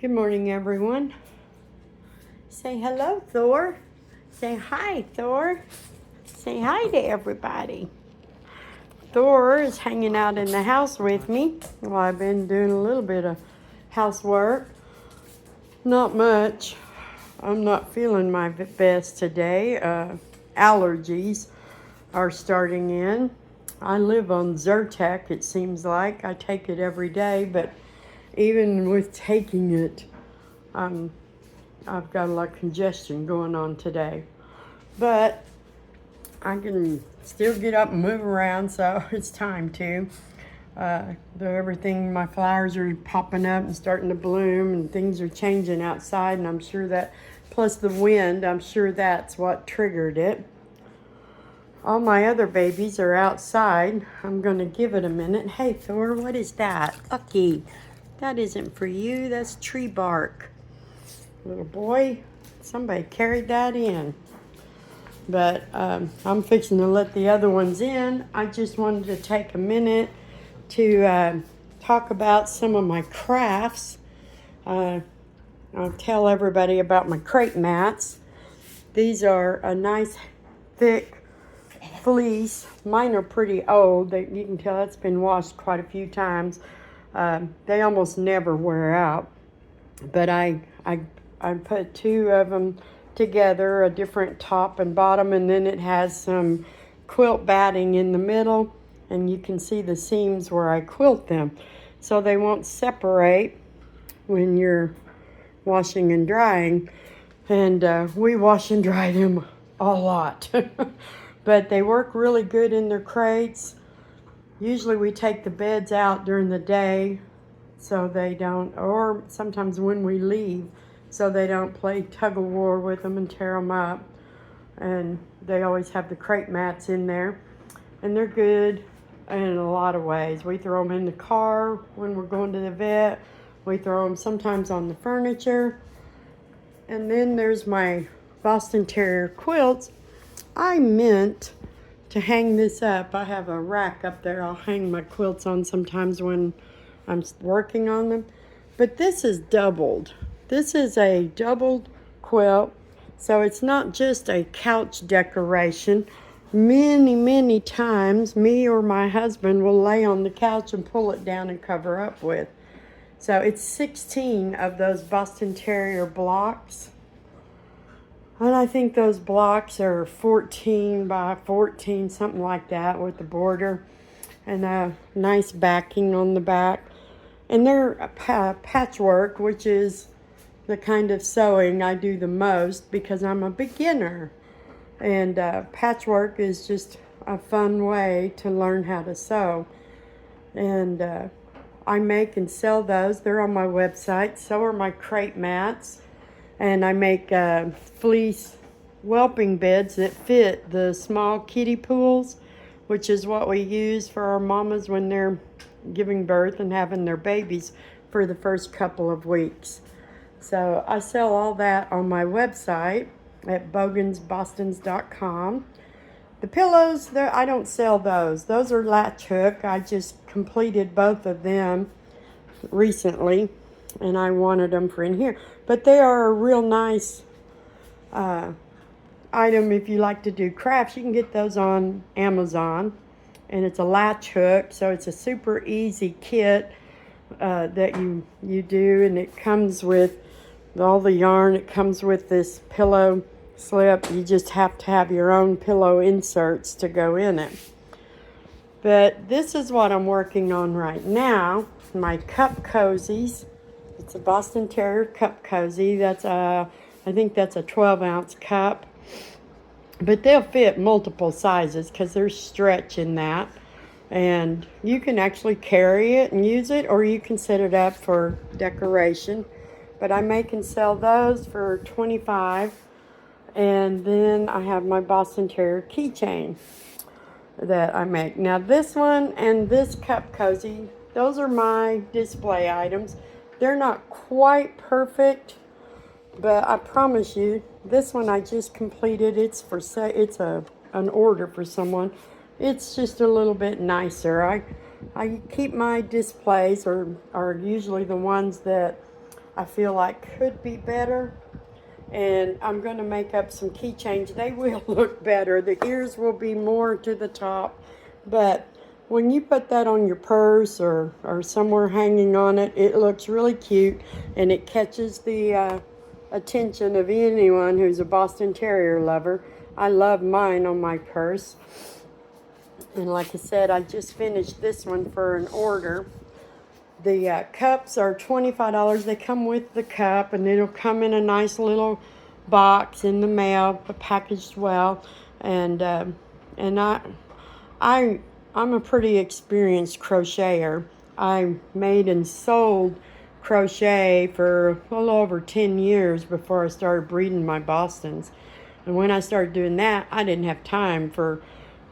Good morning, everyone. Say hello, Thor. Say hi, Thor. Say hi to everybody. Thor is hanging out in the house with me. Well, I've been doing a little bit of housework. Not much. I'm not feeling my best today. Allergies are starting in. I live on Zyrtec, it seems like. I take it every day, but even with taking it, I've got a lot of congestion going on today. But I can still get up and move around, so it's time to. Everything, my flowers are popping up and starting to bloom, and things are changing outside, and I'm sure that, plus the wind, I'm sure that's what triggered it. All my other babies are outside. I'm going to give it a minute. Hey, Thor, what is that? Lucky, that isn't for you. That's tree bark. Little boy, somebody carried that in. But I'm fixing to let the other ones in. I just wanted to take a minute to talk about some of my crafts. I'll tell everybody about my crepe mats. These are a nice thick fleece. Mine are pretty old. You can tell it's been washed quite a few times. They almost never wear out. But I put two of them together, a different top and bottom, and then it has some quilt batting in the middle, and you can see the seams where I quilt them. So they won't separate when you're washing and drying. And we wash and dry them a lot. But they work really good in their crates. Usually we take the beds out during the day so they don't, or sometimes when we leave, so they don't play tug of war with them and tear them up. And they always have the crepe mats in there. And they're good in a lot of ways. We throw them in the car when we're going to the vet. We throw them sometimes on the furniture. And then there's my Boston Terrier quilts. I meant to hang this up. I have a rack up there I'll hang my quilts on sometimes when I'm working on them. But this is doubled. This is a doubled quilt. So it's not just a couch decoration. Many times, me or my husband will lay on the couch and pull it down and cover up with. So it's 16 of those Boston Terrier blocks. And I think those blocks are 14 by 14, something like that, with the border and a nice backing on the back. And they're patchwork, which is the kind of sewing I do the most because I'm a beginner. And patchwork is just a fun way to learn how to sew. And I make and sell those. They're on my website. So are my crepe mats. And I make fleece whelping beds that fit the small kiddie pools, which is what we use for our mamas when they're giving birth and having their babies for the first couple of weeks. So I sell all that on my website at bogansbostons.com. The pillows, I don't sell those. Those are latch hook. I just completed both of them recently, and I wanted them for in here. But they are a real nice item if you like to do crafts. You can get those on Amazon, and it's a latch hook, so it's a super easy kit that you do, and it comes with all the yarn. It comes with this pillow slip. You just have to have your own pillow inserts to go in it. But this is what I'm working on right now, my cup cozies. It's a Boston Terrier cup cozy. I think that's a 12-ounce cup. But they'll fit multiple sizes because there's stretch in that. And you can actually carry it and use it, or you can set it up for decoration. But I make and sell those for $25. And then I have my Boston Terrier keychain that I make. Now this one and this cup cozy, those are my display items. They're not quite perfect, but I promise you, this one I just completed. It's an order for someone. It's just a little bit nicer. I keep my displays are usually the ones that I feel like could be better. And I'm going to make up some key change. They will look better. The ears will be more to the top. But when you put that on your purse or somewhere hanging on it, it looks really cute. And it catches the attention of anyone who's a Boston Terrier lover. I love mine on my purse. And like I said, I just finished this one for an order. The cups are $25. They come with the cup, and it'll come in a nice little box in the mail, packaged well. And I'm a pretty experienced crocheter. I made and sold crochet for a little over 10 years before I started breeding my Bostons. And when I started doing that, I didn't have time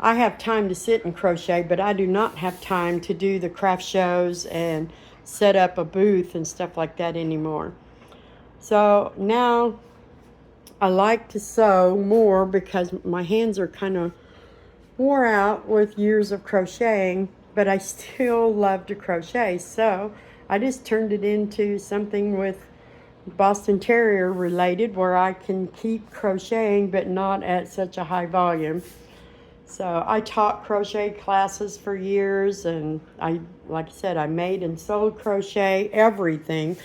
I have time to sit and crochet, but I do not have time to do the craft shows and set up a booth and stuff like that anymore. So now I like to sew more because my hands are kind of wore out with years of crocheting, but I still love to crochet. So I just turned it into something with Boston Terrier related where I can keep crocheting but not at such a high volume. So I taught crochet classes for years, and like I said, I made and sold crochet, everything.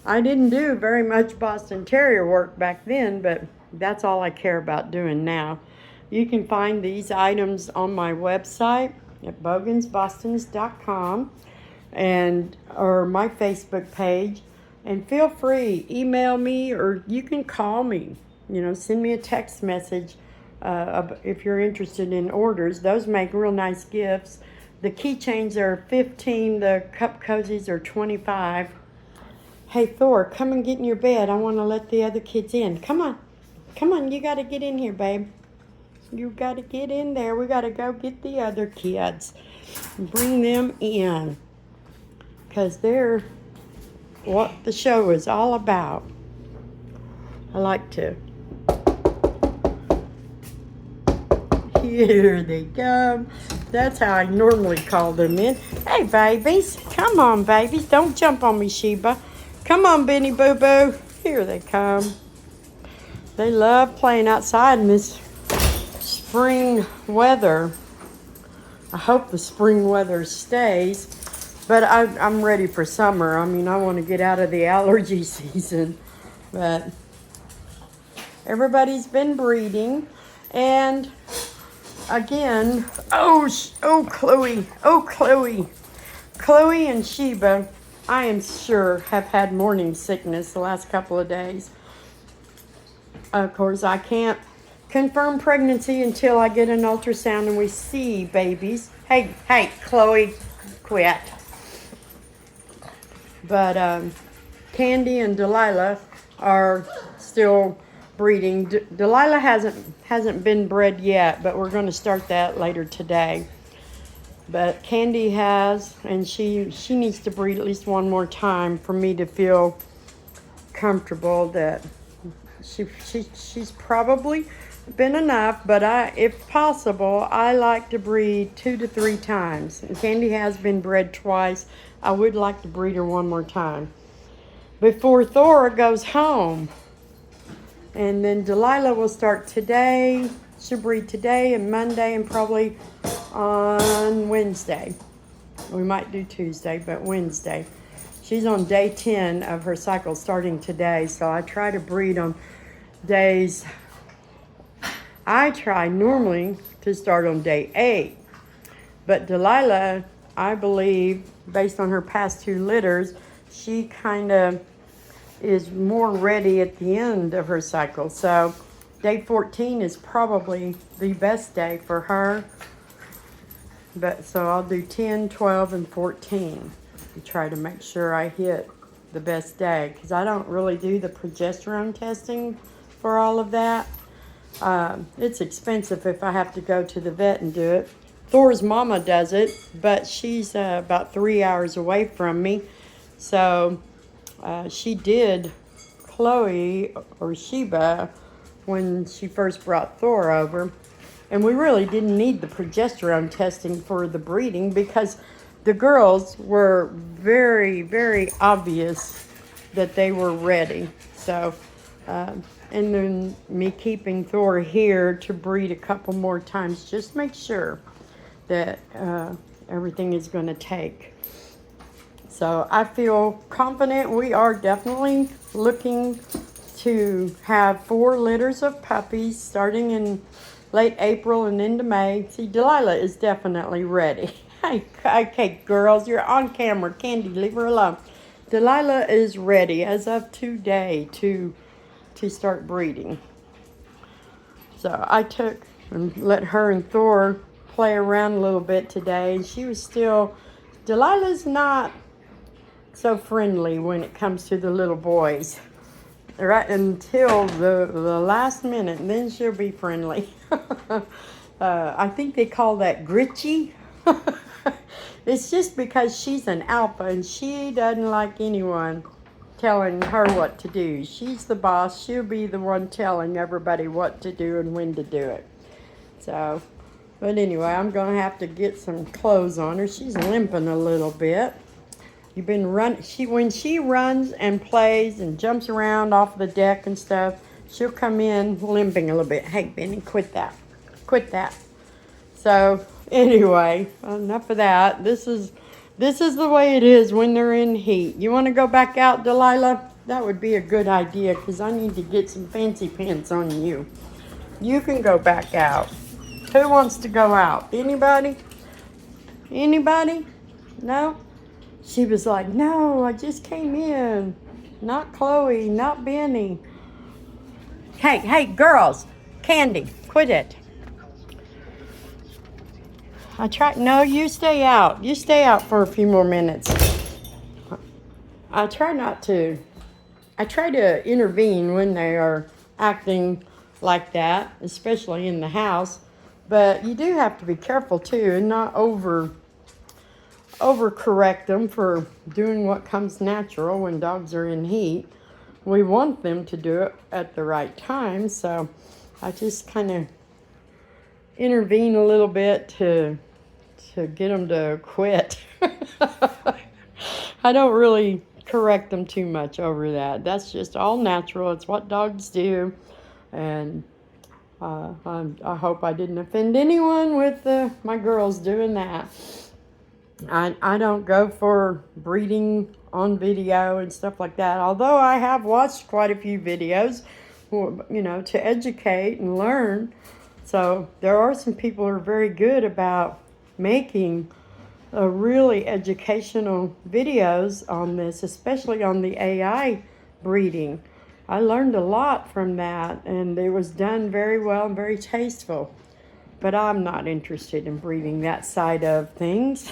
I didn't do very much Boston Terrier work back then, but that's all I care about doing now. You can find these items on my website at bogansbostons.com or my Facebook page. And feel free, email me, or you can call me. Send me a text message. If you're interested in orders. Those make real nice gifts. The keychains are $15. The cup cozies are $25. Hey, Thor, come and get in your bed. I want to let the other kids in. Come on, you got to get in here, babe. You got to get in there. We got to go get the other kids and bring them in, because they're what the show is all about. I like to. Here they come. That's how I normally call them in. Hey, babies. Come on, babies. Don't jump on me, Sheba. Come on, Benny Boo Boo. Here they come. They love playing outside in this spring weather. I hope the spring weather stays. But I'm ready for summer. I want to get out of the allergy season. But everybody's been breeding. And again, Chloe and Sheba, I am sure, have had morning sickness the last couple of days. Of course, I can't confirm pregnancy until I get an ultrasound and we see babies. Hey, Chloe, quit. But Candy and Delilah are still breeding. Delilah hasn't been bred yet, but we're going to start that later today. But Candy has, and she needs to breed at least one more time for me to feel comfortable that she's probably been enough. But if possible, I like to breed 2 to 3 times. And Candy has been bred twice. I would like to breed her one more time before Thora goes home. And then Delilah will start today. She'll breed today and Monday and probably on Wednesday. We might do Tuesday, but Wednesday. She's on day 10 of her cycle starting today. So I try to breed on days. I try normally to start on day 8. But Delilah, I believe, based on her past 2 litters, she kind of is more ready at the end of her cycle. So day 14 is probably the best day for her. But so I'll do 10, 12, and 14 and try to make sure I hit the best day, because I don't really do the progesterone testing for all of that. It's expensive if I have to go to the vet and do it. Thor's mama does it, but she's about 3 hours away from me. So she did Chloe or Sheba when she first brought Thor over. And we really didn't need the progesterone testing for the breeding because the girls were very, very obvious that they were ready. So, and then me keeping Thor here to breed a couple more times, just make sure that everything is going to take. So I feel confident. We are definitely looking to have 4 litters of puppies starting in late April and into May. See, Delilah is definitely ready. Hey, okay, girls, you're on camera. Candy, leave her alone. Delilah is ready as of today to start breeding. So I took and let her and Thor play around a little bit today. And she was still, Delilah's not so friendly when it comes to the little boys. Right until the last minute, and then she'll be friendly. I think they call that gritchy. It's just because she's an alpha and she doesn't like anyone telling her what to do. She's the boss. She'll be the one telling everybody what to do and when to do it. So, but anyway, I'm going to have to get some clothes on her. She's limping a little bit. You've been when she runs and plays and jumps around off the deck and stuff, she'll come in limping a little bit. Hey, Benny, quit that. Quit that. So, anyway, enough of that. This is the way it is when they're in heat. You want to go back out, Delilah? That would be a good idea because I need to get some fancy pants on you. You can go back out. Who wants to go out? Anybody? Anybody? No? She was like, no, I just came in. Not Chloe, not Benny. Hey, girls. Candy, quit it. No, you stay out. You stay out for a few more minutes. I try to intervene when they are acting like that, especially in the house. But you do have to be careful too and not overcorrect them for doing what comes natural when dogs are in heat. We want them to do it at the right time, so I just kind of intervene a little bit to get them to quit. I don't really correct them too much over that. That's just all natural. It's what dogs do, and I hope I didn't offend anyone with my girls doing that. I don't go for breeding on video and stuff like that, although I have watched quite a few videos, to educate and learn. So there are some people who are very good about making really educational videos on this, especially on the AI breeding. I learned a lot from that, and it was done very well and very tasteful. But I'm not interested in breeding that side of things.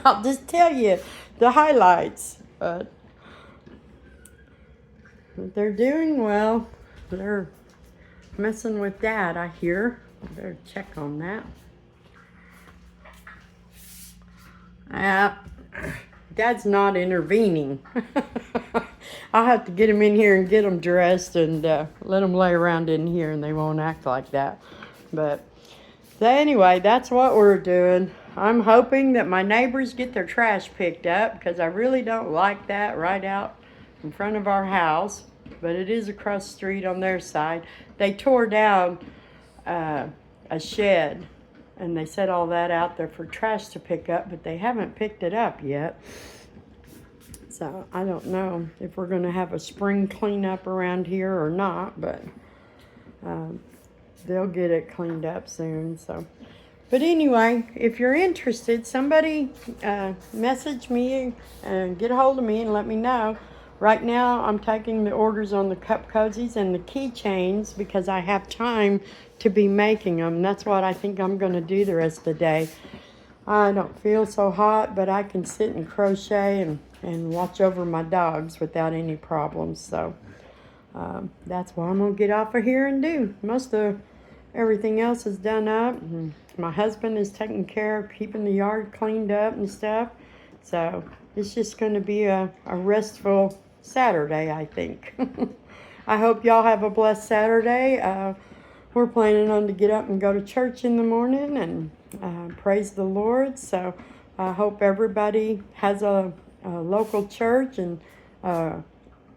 I'll just tell you the highlights. But they're doing well. They're messing with Dad, I hear. I better check on that. Dad's not intervening. I'll have to get him in here and get them dressed and let them lay around in here, and they won't act like that. But so anyway, that's what we're doing. I'm hoping that my neighbors get their trash picked up because I really don't like that right out in front of our house. But it is across the street on their side. They tore down a shed, and they set all that out there for trash to pick up, but they haven't picked it up yet. So I don't know if we're going to have a spring cleanup around here or not, but they'll get it cleaned up soon. So, but anyway, if you're interested, somebody message me and get a hold of me and let me know. Right now, I'm taking the orders on the cup cozies and the keychains because I have time to be making them. That's what I think I'm going to do the rest of the day. I don't feel so hot, but I can sit and crochet and watch over my dogs without any problems. So that's what I'm going to get off of here and do. Most of everything else is done up. And my husband is taking care of keeping the yard cleaned up and stuff. So it's just going to be a restful Saturday, I think. I hope y'all have a blessed Saturday. We're planning on to get up and go to church in the morning and praise the Lord. So I hope everybody has a local church and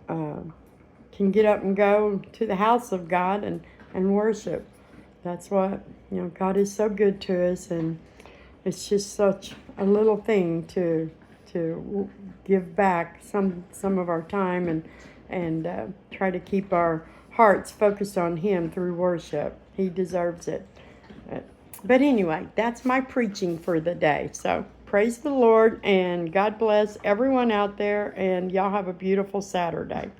can get up and go to the house of God and worship. That's what, God is so good to us, and it's just such a little thing to give back some of our time and try to keep our hearts focused on Him through worship. He deserves it. But anyway, that's my preaching for the day. So praise the Lord, and God bless everyone out there, and y'all have a beautiful Saturday.